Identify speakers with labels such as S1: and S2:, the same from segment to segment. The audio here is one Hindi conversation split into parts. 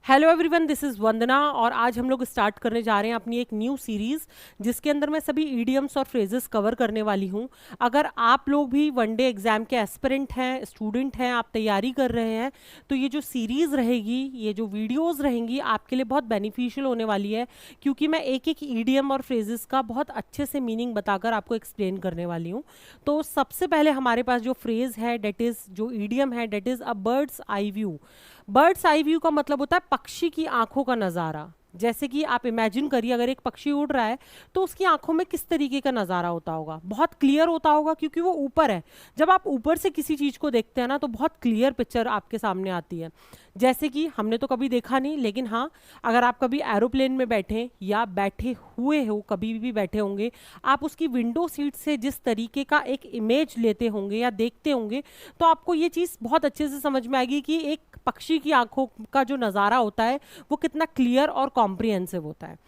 S1: हेलो एवरीवन, दिस इज़ वंदना और आज हम लोग स्टार्ट करने जा रहे हैं अपनी एक न्यू सीरीज़ जिसके अंदर मैं सभी ईडियम्स और फ्रेजेस कवर करने वाली हूँ। अगर आप लोग भी वनडे एग्ज़ाम के एस्पिरेंट हैं, स्टूडेंट हैं, आप तैयारी कर रहे हैं, तो ये जो सीरीज़ रहेगी, ये जो वीडियोज़ रहेंगी आपके लिए बहुत बेनिफिशियल होने वाली है, क्योंकि मैं एक एक ईडियम और फ्रेजेस का बहुत अच्छे से मीनिंग बताकर आपको एक्सप्लेन करने वाली हूँ। तो सबसे पहले हमारे पास जो फ्रेज़ है, डेट इज़ जो ईडियम है, that is a bird's eye view. Birds eye view का मतलब होता है पक्षी की आंखों का नज़ारा। जैसे कि आप इमेजिन करिए, अगर एक पक्षी उड़ रहा है तो उसकी आंखों में किस तरीके का नज़ारा होता होगा। बहुत क्लियर होता होगा क्योंकि वो ऊपर है। जब आप ऊपर से किसी चीज़ को देखते हैं ना तो बहुत क्लियर पिक्चर आपके सामने आती है। जैसे कि हमने तो कभी देखा नहीं, लेकिन हाँ, अगर आप कभी एरोप्लेन में बैठे या बैठे हुए हो, कभी भी बैठे होंगे, आप उसकी विंडो सीट से जिस तरीके का एक इमेज लेते होंगे या देखते होंगे, तो आपको ये चीज़ बहुत अच्छे से समझ में आएगी कि एक पक्षी की आंखों का जो नज़ारा होता है वो कितना क्लियर और कॉम्प्रिहेंसिव होता है।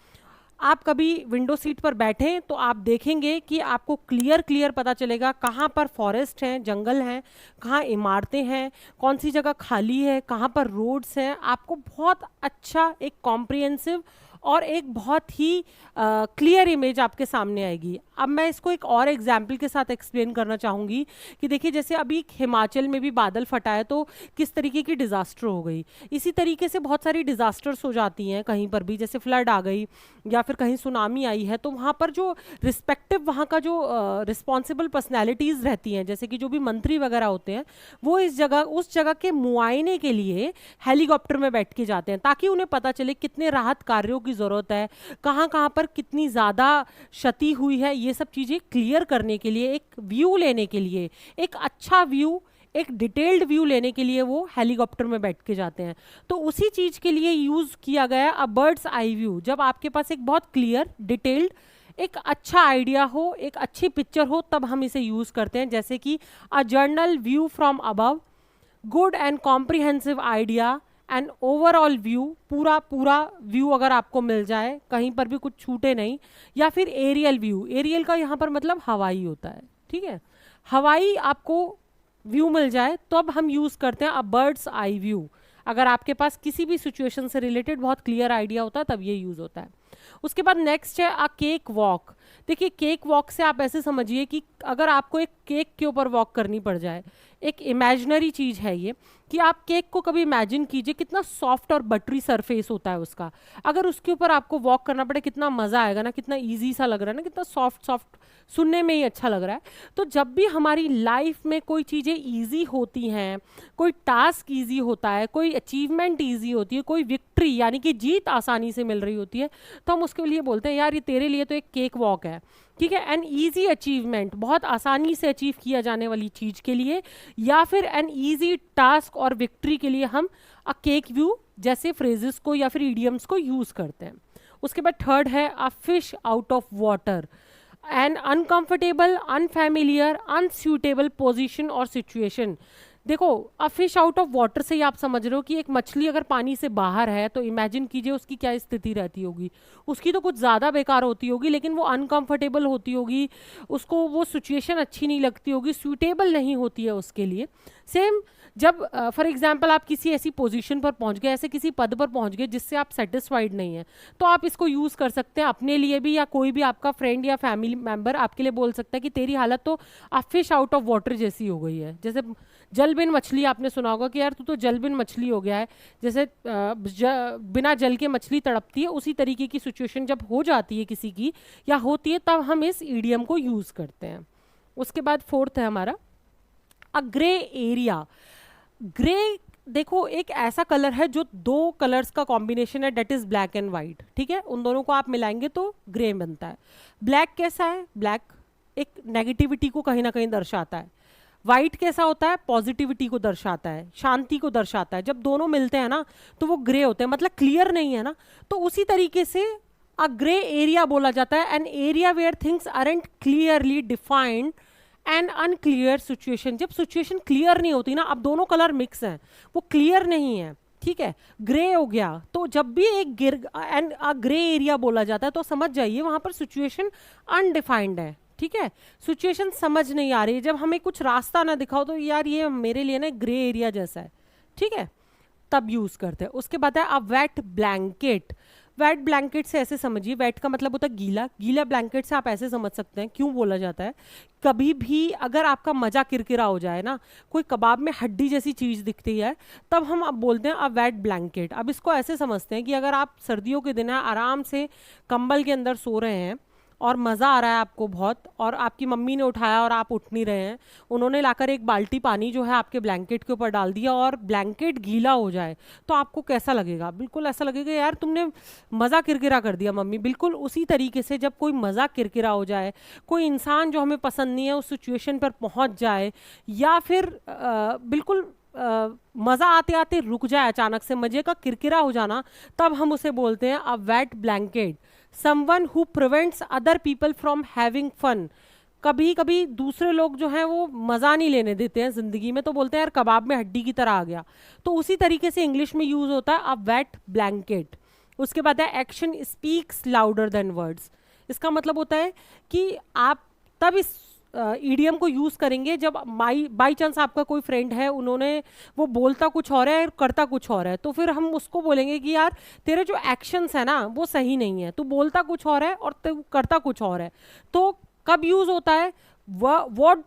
S1: आप कभी विंडो सीट पर बैठें तो आप देखेंगे कि आपको क्लियर क्लियर पता चलेगा कहाँ पर फॉरेस्ट हैं, जंगल हैं, कहाँ इमारतें हैं, कौन सी जगह खाली है, कहाँ पर रोड्स हैं। आपको बहुत अच्छा एक कॉम्प्रिहेंसिव और एक बहुत ही क्लियर इमेज आपके सामने आएगी। अब मैं इसको एक और एग्जाम्पल के साथ एक्सप्लेन करना चाहूँगी कि देखिए, जैसे अभी हिमाचल में भी बादल फटा है तो किस तरीके की डिज़ास्टर हो गई। इसी तरीके से बहुत सारी डिज़ास्टर्स हो जाती हैं कहीं पर भी, जैसे फ्लड आ गई या फिर कहीं सुनामी आई है, तो वहाँ पर जो रिस्पेक्टिव वहाँ का जो रिस्पॉन्सिबल पर्सनैलिटीज़ रहती हैं, जैसे कि जो भी मंत्री वगैरह होते हैं, वो उस जगह के मुआयने के लिए हेलीकॉप्टर में बैठ के जाते हैं ताकि उन्हें पता चले कितने राहत कार्यों की ज़रूरत है, कहाँ कहाँ पर कितनी ज़्यादा क्षति हुई है। ये सब चीज़ें क्लियर करने के लिए, एक व्यू लेने के लिए, एक अच्छा व्यू, एक डिटेल्ड व्यू लेने के लिए वो हेलीकॉप्टर में बैठ के जाते हैं। तो उसी चीज़ के लिए यूज़ किया गया अ बर्ड्स आई व्यू। जब आपके पास एक बहुत क्लियर, डिटेल्ड, एक अच्छा आइडिया हो, एक अच्छी पिक्चर हो, तब हम इसे यूज़ करते हैं। जैसे कि a general view from above, good and comprehensive idea and overall view, पूरा पूरा व्यू अगर आपको मिल जाए, कहीं पर भी कुछ छूटे नहीं। या फिर एरियल व्यू, एरियल का यहाँ पर मतलब हवाई होता है, ठीक है। हवाई आपको व्यू मिल जाए तो अब हम यूज़ करते हैं अ बर्ड्स आई व्यू। अगर आपके पास किसी भी सिचुएशन से रिलेटेड बहुत क्लियर आइडिया होता है तब ये यूज़ होता है। उसके बाद नेक्स्ट है अ केक वॉक। देखिए, केक वॉक से आप ऐसे समझिए कि अगर आपको एक केक के ऊपर वॉक करनी पड़ जाए, एक इमेजिनरी चीज़ है ये, कि आप केक को कभी इमेजिन कीजिए कितना सॉफ्ट और बटरी सरफेस होता है उसका। अगर उसके ऊपर आपको वॉक करना पड़े, कितना मज़ा आएगा ना, कितना इजी सा लग रहा है ना, कितना सॉफ्ट सॉफ्ट, सुनने में ही अच्छा लग रहा है। तो जब भी हमारी लाइफ में कोई चीज़ें ईजी होती हैं, कोई टास्क ईजी होता है, कोई अचीवमेंट ईजी होती है, कोई विक्ट्री यानी कि जीत आसानी से मिल रही होती है, तो हम उसके लिए बोलते हैं यार ये तेरे लिए तो एक केक वॉक है, ठीक है। एन ईजी अचीवमेंट, बहुत आसानी से अचीव किया जाने वाली चीज़ के लिए, या फिर एन ईजी टास्क और विक्ट्री के लिए हम अ केक व्यू जैसे फ्रेजेस को या फिर इडियम्स को यूज़ करते हैं। उसके बाद थर्ड है a fish out of water, an uncomfortable, unfamiliar, unsuitable position और सिचुएशन। देखो, a fish out of water से ही आप समझ रहे हो कि एक मछली अगर पानी से बाहर है तो इमेजिन कीजिए उसकी क्या स्थिति रहती होगी। उसकी तो कुछ ज़्यादा बेकार होती होगी, लेकिन वो अनकंफर्टेबल होती होगी, उसको वो सिचुएशन अच्छी नहीं लगती होगी, सूटेबल नहीं होती है उसके लिए। सेम जब फॉर एग्जांपल आप किसी ऐसी पोजीशन पर पहुंच गए, ऐसे किसी पद पर पहुंच गए जिससे आप सेटिस्फाइड नहीं हैं, तो आप इसको यूज़ कर सकते हैं अपने लिए भी, या कोई भी आपका फ्रेंड या फैमिली मेम्बर आपके लिए बोल सकता है कि तेरी हालत तो फिश आउट ऑफ वाटर जैसी हो गई है। जैसे जल बिन मछली, आपने सुना होगा कि यार तू तो जल बिन मछली हो गया है, जैसे बिना जल के मछली तड़पती है, उसी तरीके की सिचुएशन जब हो जाती है किसी की या होती है, तब हम इस ईडियम को यूज़ करते हैं। उसके बाद फोर्थ है हमारा अ ग्रे एरिया। ग्रे, देखो, एक ऐसा कलर है जो दो कलर्स का कॉम्बिनेशन है, that is black and white, ठीक है। उन दोनों को आप मिलाएंगे तो ग्रे बनता है। ब्लैक कैसा है? ब्लैक एक नेगेटिविटी को कहीं ना कहीं दर्शाता है। वाइट कैसा होता है? पॉजिटिविटी को दर्शाता है, शांति को दर्शाता है। जब दोनों मिलते हैं ना तो वो ग्रे होते हैं, मतलब क्लियर नहीं है ना। तो उसी तरीके से अ ग्रे एरिया बोला जाता है an area where things aren't clearly defined and unclear situation. जब सिचुएशन क्लियर नहीं होती ना, अब दोनों कलर मिक्स हैं, वो क्लियर नहीं है, ठीक है, ग्रे हो गया। तो जब भी एक ग्रे एरिया बोला जाता है तो समझ जाइए वहां पर सिचुएशन अनडिफाइंड है, ठीक है। सिचुएशन समझ नहीं आ रही है, जब हमें कुछ रास्ता ना दिखाओ तो यार ये मेरे लिए ना ग्रे एरिया जैसा है, ठीक है। तब यूज करते हैं। उसके बाद है अ वेट ब्लैंकेट। वेट ब्लैंकेट से ऐसे समझिए, वेट का मतलब होता है गीला, गीला ब्लैंकेट से आप ऐसे समझ सकते हैं क्यों बोला जाता है। कभी भी अगर आपका मजा किरकिरा हो जाए ना, कोई कबाब में हड्डी जैसी चीज दिखती है, तब हम अब बोलते हैं अ वेट ब्लैंकेट। अब इसको ऐसे समझते हैं कि अगर आप सर्दियों के दिन है आराम से कंबल के अंदर सो रहे हैं और मज़ा आ रहा है आपको बहुत, और आपकी मम्मी ने उठाया और आप उठ नहीं रहे हैं, उन्होंने लाकर एक बाल्टी पानी जो है आपके ब्लैंकेट के ऊपर डाल दिया और ब्लैंकेट गीला हो जाए, तो आपको कैसा लगेगा? बिल्कुल ऐसा लगेगा यार तुमने मज़ा किरकिरा कर दिया मम्मी। बिल्कुल उसी तरीके से जब कोई मज़ा किरकिरा हो जाए, कोई इंसान जो हमें पसंद नहीं है उस सिचुएशन पर पहुंच जाए, या फिर बिल्कुल मज़ा आते आते रुक जाए, अचानक से मज़े का किरकिरा हो जाना, तब हम उसे बोलते हैं a wet blanket. Someone who prevents other people from having fun. कभी कभी दूसरे लोग जो हैं वो मज़ा नहीं लेने देते हैं ज़िंदगी में, तो बोलते हैं यार कबाब में हड्डी की तरह आ गया। तो उसी तरीके से इंग्लिश में यूज़ होता है अ वेट ब्लैंकेट। उसके बाद है action speaks louder than words. इसका मतलब होता है कि आप तब इस ईडियम को यूज़ करेंगे जब बाई चांस आपका कोई फ्रेंड है, उन्होंने वो बोलता कुछ और है और करता कुछ और है, तो फिर हम उसको बोलेंगे कि यार तेरे जो एक्शंस है ना वो सही नहीं है, तू बोलता कुछ और है और तू करता कुछ और है। तो कब यूज़ होता है? What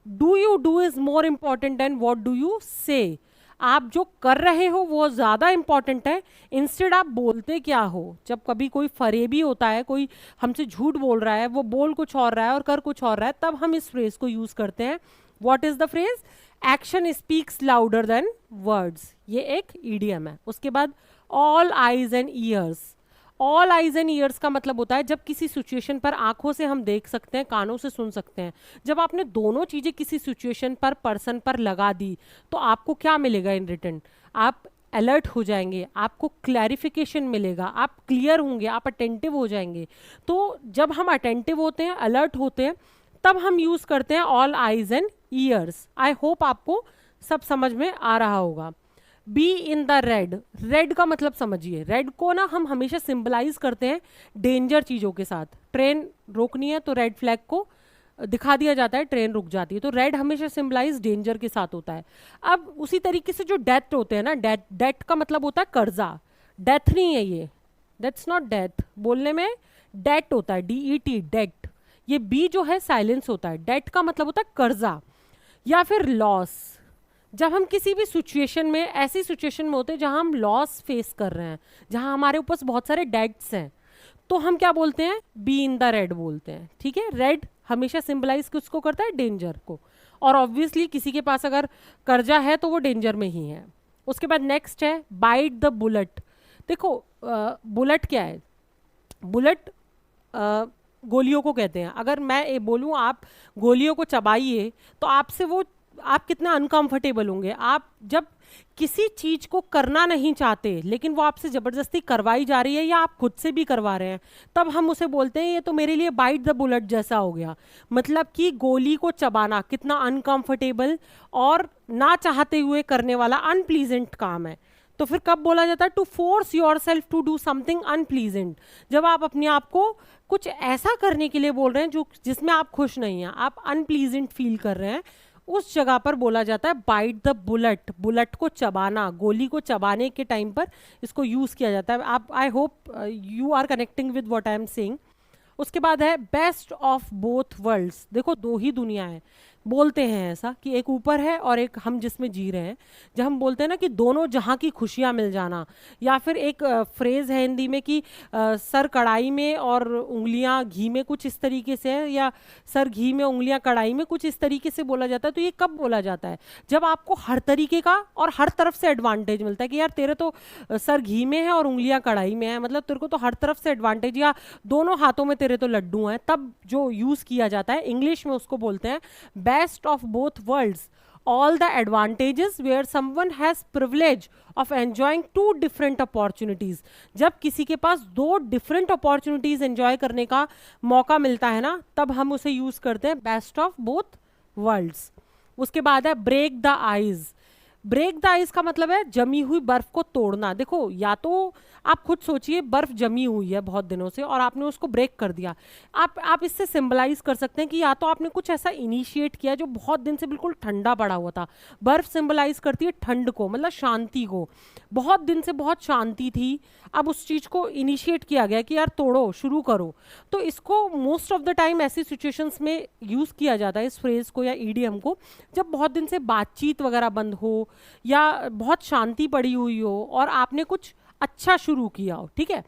S1: do you do is more important than what do you से। आप जो कर रहे हो वो ज़्यादा इंपॉर्टेंट है, इंस्टेड आप बोलते क्या हो। जब कभी कोई फरेबी होता है, कोई हमसे झूठ बोल रहा है, वो बोल कुछ और रहा है और कर कुछ और रहा है, तब हम इस फ्रेज को यूज़ करते हैं। What is the phrase? Action speaks louder than words. ये एक ईडियम है। उसके बाद all eyes and years. All eyes and years का मतलब होता है जब किसी सिचुएशन पर आंखों से हम देख सकते हैं, कानों से सुन सकते हैं। जब आपने दोनों चीज़ें किसी सिचुएशन पर, पर्सन पर लगा दी, तो आपको क्या मिलेगा इन रिटर्न? आप अलर्ट हो जाएंगे, आपको क्लैरिफिकेशन मिलेगा, आप क्लियर होंगे, आप अटेंटिव हो जाएंगे। तो जब हम अटेंटिव होते हैं, अलर्ट होते हैं, तब हम यूज़ करते हैं all eyes and years. I hope आपको सब समझ में आ रहा होगा। Be in the red. Red का मतलब समझिए, रेड को ना हम हमेशा सिंबलाइज करते हैं डेंजर चीज़ों के साथ। ट्रेन रोकनी है तो रेड फ्लैग को दिखा दिया जाता है, ट्रेन रुक जाती है। तो रेड हमेशा सिंबलाइज डेंजर के साथ होता है। अब उसी तरीके से जो डेथ होते हैं ना, डेथ का मतलब होता है कर्जा। डेथ नहीं है ये, दैट्स नॉट डेथ, बोलने में डेट होता है, DET, डेट। ये बी जो है साइलेंस होता है। डेट का मतलब होता है कर्जा या फिर लॉस। जब हम किसी भी सिचुएशन में, ऐसी सिचुएशन में होते हैं जहां हम लॉस फेस कर रहे हैं, जहां हमारे ऊपर बहुत सारे डेट्स हैं, तो हम क्या बोलते हैं? बी इन द रेड बोलते हैं। ठीक है, रेड हमेशा सिंबलाइज किसको करता है? डेंजर को। और ऑब्वियसली किसी के पास अगर कर्जा है तो वो डेंजर में ही है। उसके बाद नेक्स्ट है बाइट द बुलेट। देखो बुलेट क्या है? बुलेट गोलियों को कहते हैं। अगर मैं ये बोलूँ आप गोलियों को चबाइए, तो आपसे वो, आप कितना अनकंफर्टेबल होंगे। आप जब किसी चीज को करना नहीं चाहते लेकिन वो आपसे जबरदस्ती करवाई जा रही है, या आप खुद से भी करवा रहे हैं, तब हम उसे बोलते हैं ये तो मेरे लिए बाइट द बुलेट जैसा हो गया। मतलब कि गोली को चबाना कितना अनकंफर्टेबल और ना चाहते हुए करने वाला अनप्लीजेंट काम है। तो फिर कब बोला जाता है? To force yourself to do something unpleasant. जब आप अपने आप को कुछ ऐसा करने के लिए बोल रहे हैं जो जिसमें आप खुश नहीं हैं, आप अनप्लीजेंट फील कर रहे हैं, उस जगह पर बोला जाता है बाइट द बुलेट। बुलेट को चबाना, गोली को चबाने के टाइम पर इसको यूज किया जाता है। आप, I hope you are connecting with what I am saying. उसके बाद है बेस्ट ऑफ बोथ वर्ल्ड्स। देखो दो ही दुनिया है, बोलते हैं ऐसा कि एक ऊपर है और एक हम जिसमें जी रहे हैं। जब हम बोलते हैं ना कि दोनों जहां की खुशियां मिल जाना, या फिर एक फ्रेज है हिंदी में कि सर कढ़ाई में और उंगलियां घी में, कुछ इस तरीके से है, या सर घी में उंगलियां कढ़ाई में, कुछ इस तरीके से बोला जाता है। तो ये कब बोला जाता है? जब आपको हर तरीके का और हर तरफ से एडवांटेज मिलता है कि यार तेरे तो सर घी में है और उंगलियां कढ़ाई में है, मतलब तेरे को तो हर तरफ से एडवांटेज, या दोनों हाथों में तेरे तो लड्डू हैं, तब जो यूज किया जाता है इंग्लिश में उसको बोलते हैं best of both worlds. All the advantages where someone has privilege of enjoying two different opportunities। जब किसी के पास दो डिफरेंट अपॉर्चुनिटीज एंजॉय करने का मौका मिलता है ना, तब हम उसे यूज करते हैं बेस्ट ऑफ बोथ वर्ल्ड्स। उसके बाद है break the ice. Break the ice का मतलब है जमी हुई बर्फ को तोड़ना। देखो, या तो आप खुद सोचिए, बर्फ जमी हुई है बहुत दिनों से और आपने उसको ब्रेक कर दिया। आप इससे सिंबलाइज कर सकते हैं कि या तो आपने कुछ ऐसा इनिशिएट किया जो बहुत दिन से बिल्कुल ठंडा पड़ा हुआ था। बर्फ सिंबलाइज करती है ठंड को, मतलब शांति को। बहुत दिन से बहुत शांति थी, अब उस चीज को इनिशिएट किया गया कि यार तोड़ो, शुरू करो। तो इसको मोस्ट ऑफ द टाइम ऐसी सिचुएशंस में यूज किया जाता है, इस फ्रेज को या ईडीएम को, जब बहुत दिन से बातचीत वगैरह बंद हो या बहुत शांति पड़ी हुई हो और आपने कुछ अच्छा शुरू किया हो। ठीक है,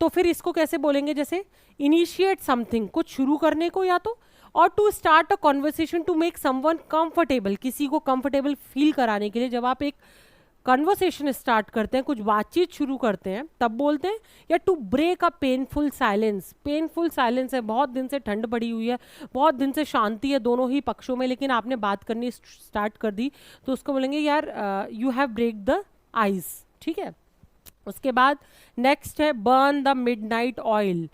S1: तो फिर इसको कैसे बोलेंगे? जैसे इनिशिएट समथिंग, कुछ शुरू करने को, या तो और to start a conversation to make someone comfortable, किसी को कंफर्टेबल फील कराने के लिए जब आप एक कन्वर्सेशन स्टार्ट करते हैं, कुछ बातचीत शुरू करते हैं, तब बोलते हैं। या to break a painful silence, painful silence है, बहुत दिन से ठंड पड़ी हुई है, बहुत दिन से शांति है दोनों ही पक्षों में, लेकिन आपने बात करनी स्टार्ट कर दी, तो उसको बोलेंगे यार you have break the ice. ठीक है, उसके बाद नेक्स्ट है burn the midnight oil.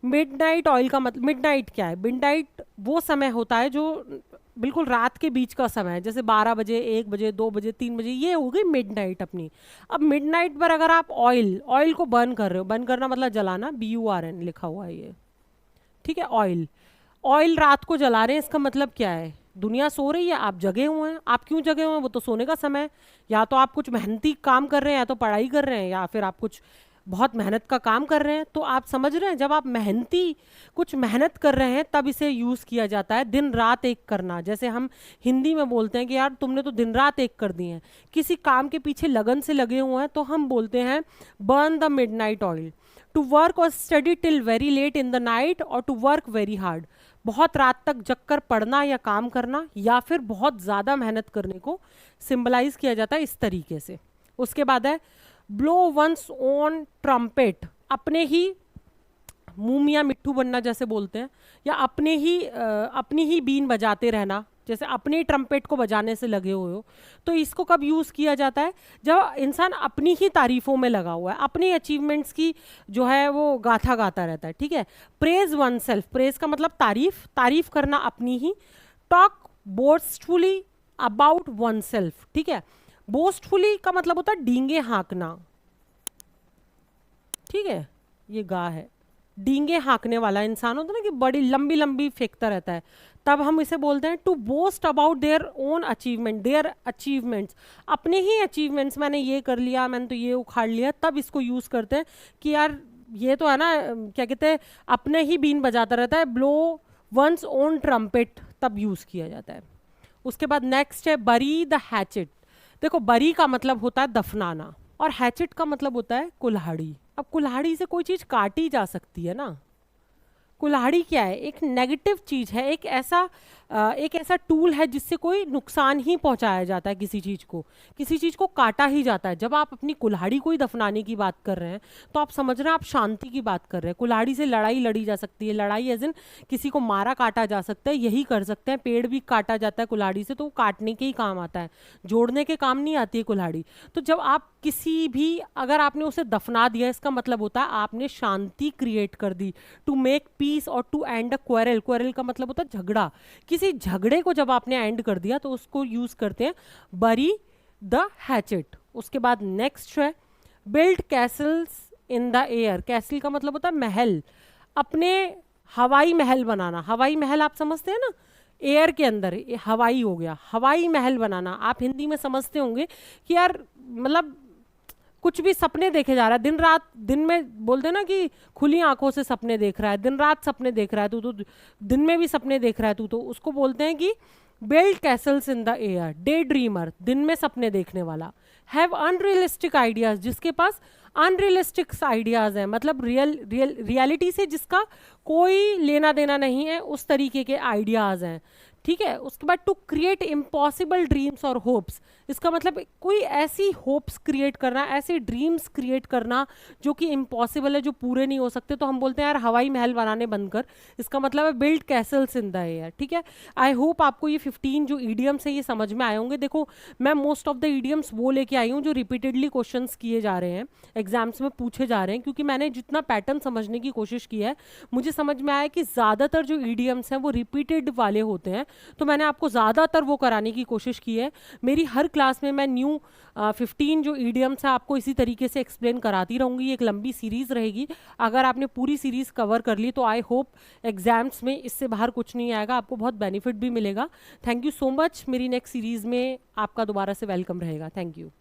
S1: Midnight oil का मतलब, मिडनाइट क्या है? मिडनाइट वो समय होता है जो बिल्कुल रात के बीच का समय है, जैसे 12 बजे, 1 बजे, 2 बजे, 3 बजे, ये हो गई मिडनाइट अपनी। अब मिडनाइट पर अगर आप ऑयल को बर्न कर रहे हो, बर्न करना मतलब जलाना, BURN लिखा हुआ है ये। ठीक है, ऑयल रात को जला रहे हैं, इसका मतलब क्या है? दुनिया सो रही है, आप जगे हुए हैं। आप क्यों जगे हुए हैं? वो तो सोने का समय है। या तो आप कुछ मेहनती काम कर रहे हैं, या तो पढ़ाई कर रहे हैं, या फिर आप कुछ बहुत मेहनत का काम कर रहे हैं। तो आप समझ रहे हैं, जब आप कुछ मेहनत कर रहे हैं तब इसे यूज किया जाता है। दिन रात एक करना, जैसे हम हिंदी में बोलते हैं कि यार तुमने तो दिन रात एक कर दी है, किसी काम के पीछे लगन से लगे हुए हैं, तो हम बोलते हैं burn the midnight oil. To work और study till very late in the night, और टू वर्क वेरी हार्ड, बहुत रात तक जगकर पढ़ना या काम करना, या फिर बहुत ज़्यादा मेहनत करने को सिंबलाइज किया जाता है इस तरीके से। उसके बाद है ब्लो वंस ओन ट्रम्पेट, अपने ही मुंह मियाँ मिट्ठू बनना जैसे बोलते हैं, या अपनी ही बीन बजाते रहना, जैसे अपने ट्रम्पेट को बजाने से लगे हुए हो। तो इसको कब यूज़ किया जाता है? जब इंसान अपनी ही तारीफों में लगा हुआ है, अपनी अचीवमेंट्स की जो है वो गाथा गाता रहता है। ठीक है, प्रेज वन सेल्फ, प्रेज का मतलब तारीफ करना अपनी ही। Talk boastfully about oneself. ठीक है, बोस्टफुली का मतलब होता है डींगे हाँकना। ठीक है, ये गा है, डींगे हाँकने वाला इंसान होता है ना, कि बड़ी लंबी लंबी फेंकता रहता है, तब हम इसे बोलते हैं to boast about their own achievement, their achievements, अपने ही अचीवमेंट्स, मैंने ये कर लिया, मैंने तो ये उखाड़ लिया, तब इसको यूज़ करते हैं कि यार ये तो है ना, क्या कहते हैं, अपने ही बीन बजाता रहता है, ब्लो वंस ओन ट्रम्पेट, तब यूज़ किया जाता है। उसके बाद नेक्स्ट है बरी द हैचेट। देखो, बरी का मतलब होता है दफनाना, और हैचेट का मतलब होता है कुल्हाड़ी। अब कुल्हाड़ी से कोई चीज़ काटी जा सकती है ना। कुल्हाड़ी क्या है? एक नेगेटिव चीज़ है, एक ऐसा टूल है जिससे कोई नुकसान ही पहुंचाया जाता है किसी चीज़ को काटा ही जाता है। जब आप अपनी कुल्हाड़ी को ही दफनाने की बात कर रहे हैं, तो आप समझ रहे हैं आप शांति की बात कर रहे हैं। कुल्हाड़ी से लड़ाई लड़ी जा सकती है, लड़ाई एज इन किसी को मारा काटा जा सकता है, यही कर सकते हैं। पेड़ भी काटा जाता है कुल्हाड़ी से, तो वो काटने के ही काम आता है, जोड़ने के काम नहीं आती है कुल्हाड़ी। तो जब आप अगर आपने उसे दफना दिया, इसका मतलब होता है आपने शांति क्रिएट कर दी। टू मेक पीस और to end a quarrel, quarrel का मतलब होता है झगड़ा। किसी झगड़े को जब आपने एंड कर दिया, तो उसको यूज करते हैं बरी द हैचेट। उसके बाद नेक्स्ट है build Castle's in the air. Castle का मतलब होता है महल, अपने हवाई महल बनाना। हवाई महल आप समझते हैं ना, एयर के अंदर हवाई हो गया, हवाई महल बनाना। आप हिंदी में समझते होंगे कि यार मतलब कुछ भी सपने देखे जा रहा है, दिन रात, दिन में बोलते हैं ना कि खुली आंखों से सपने देख रहा है, दिन रात सपने देख रहा है तू, तो दिन में भी सपने देख रहा है तू, तो उसको बोलते हैं कि build Castle's in the air. Day dreamer, दिन में सपने देखने वाला। हैव अनरियलिस्टिक आइडियाज, जिसके पास अनरियलिस्टिक आइडियाज हैं, मतलब रियलिटी से जिसका कोई लेना देना नहीं है, उस तरीके के आइडियाज हैं। ठीक है, उसके बाद टू क्रिएट इम्पॉसिबल ड्रीम्स और होप्स, इसका मतलब कोई ऐसी होप्स क्रिएट करना, ऐसे ड्रीम्स क्रिएट करना जो कि इम्पॉसिबल है, जो पूरे नहीं हो सकते। तो हम बोलते हैं यार हवाई महल बनाने बंद कर, इसका मतलब है build Castle's in the air. ठीक है, आई होप आपको ये 15 जो ईडियम्स है ये समझ में आए होंगे। देखो, मैं मोस्ट ऑफ द ईडियम्स वो लेके आई हूँ जो रिपीटेडली क्वेश्चंस किए जा रहे हैं, एग्जाम्स में पूछे जा रहे हैं, क्योंकि मैंने जितना पैटर्न समझने की कोशिश की है, मुझे समझ में आया कि ज़्यादातर जो ईडियम्स हैं वो रिपीटेड वाले होते हैं, तो मैंने आपको ज़्यादातर वो कराने की कोशिश की है। मेरी हर क्लास में मैं न्यू 15 जो ईडियम्स है आपको इसी तरीके से एक्सप्लेन कराती रहूँगी। एक लंबी सीरीज़ रहेगी। अगर आपने पूरी सीरीज़ कवर कर ली तो आई होप एग्जाम्स में इससे बाहर कुछ नहीं आएगा, आपको बहुत बेनिफिट भी मिलेगा। Thank you so much. मेरी नेक्स्ट सीरीज़ में आपका दोबारा से वेलकम रहेगा। Thank you.